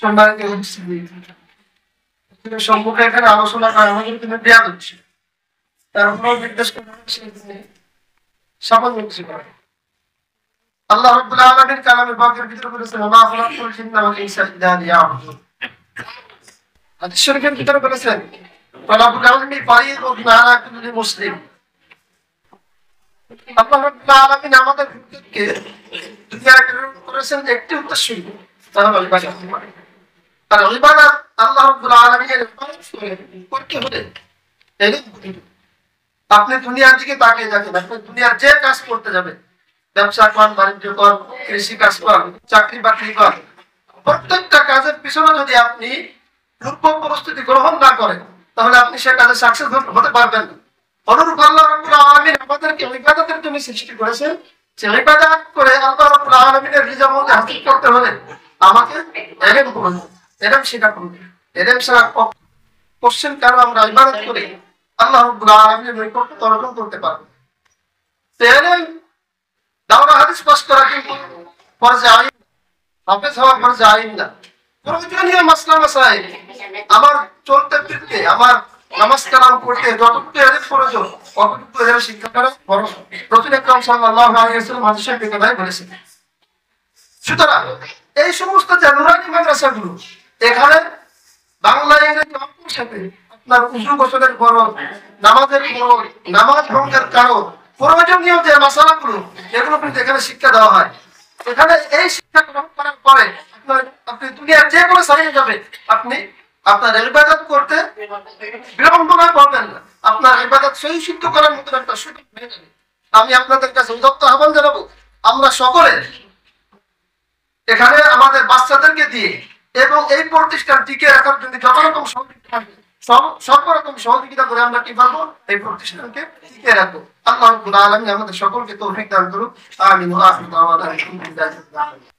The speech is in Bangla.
সম্মানিত উপস্থিতি, সম্মুখে এখানে আলোচনা করা আমাদের কিন্তু দেয়া হচ্ছে, তার উপর নির্দেশ করা হচ্ছে সাফল্য কিছু করে। আল্লাহ রাব্বুল আলামিন কালামে পাকের ভিতরে বলেছেন, ওয়া মা খালাকতুল জিন্না ওয়াল ইনসা ইল্লা লিয়াবুদুন। হাদিস শরীফের ভিতরে বলেছেন, তালাবুল ইলমি ফারিদাতুন আলা কুল্লি মুসলিম। আল্লাহ রাব্বুল আলামিন আমাদের প্রত্যেককে দুনিয়ায় প্রেরণ করেছেন একটি উদ্দেশ্য, তা হলো ইবাদত। আর ইবাদত আল্লাহ রাব্বুল আলামিনের করতে হলে আপনি দুনিয়ার দিকে তাকিয়ে দেখেন, আপনি দুনিয়ার যে কাজ করতে যাবেন, ব্যবসা কর, বাণিজ্য কর, কৃষি কাজ কর, চাকরি বাকরি কর, প্রত্যেকটা কাজের পিছনে যদি আপনি পূর্ব প্রস্তুতি গ্রহণ না করেন, তাহলে আপনি সে কাজে সাকসেস হতে পারবেন না। অনুরূপ আল্লাহ রাব্বুল আলামিন আমাদেরকে ইবাদতের জন্য সৃষ্টি করেছেন। যে ইবাদত করে আল্লাহ রাব্বুল আলামিনের রিজামত হাসিল করতে হলে আমাকে ইলম করতে হবে, ইলম শেখা করতে হবে। ইলম ছাড়া কোশ্চেন কারো আমরা ইবাদত করি আল্লাহ রাব্বুল আলামিনের নিকট অর্জন করতে পারবো। ইলম দাওরা হাদিস পাস করা কিন্তু ফরজ আইন, হাফেজ হওয়া ফরজ আইন না। প্রয়োজনীয় মাসলা মাসাইল আমার চলতে ফিরতে, আমার নামাজ কালাম করতে যতটুকু ইলম প্রয়োজন ততটুকু ইলম শিক্ষা করা ফরজ। রাসূল আকরাম সাল্লাল্লাহু আলাইহি ওয়াসাল্লাম হাদিস শরীফে কথাই বলেছেন। সুতরাং এই সমস্ত যে নুরানি মাদ্রাসাগুলো, এখানে বাংলা ইংরেজি অঙ্কের সাথে আপনার উজু গোসলের ফরজ, নামাজের ফরজ, নামাজ ভঙ্গের কারণ, প্রয়োজনীয় যে মাসালাগুলো এগুলো কিন্তু এখানে শিক্ষা দেওয়া হয়। এখানে এই শিক্ষা গ্রহণ করার পরে আপনি দুনিয়ার যে কোনো সাইডে যাবেন, আপনি আপনার ইবাদত করতে বিড়ম্বনা করবেন না, আপনার ইবাদত সহি সিদ্ধ করার মতো একটা সুযোগ হয়ে যাবে। আমি আপনাদের কাছে উদাত্ত আহ্বান জানাবো, আমরা সকলে এখানে আমাদের বাচ্চাদেরকে দিয়ে এবং এই প্রতিষ্ঠান টিকে রাখার জন্য যত রকম সহযোগিতা সর্বরকম সহযোগিতা করে আমরা কি পারবো, এই প্রতিষ্ঠানকে টিকে রাখবো। আল্লাহ রাব্বুল আলামিন আমাদের সকলকে তৌফিক দান করুন। আমিন। ওয়া আখিরু দাওয়ানা আলহামদুলিল্লাহি রাব্বিল আলামিন।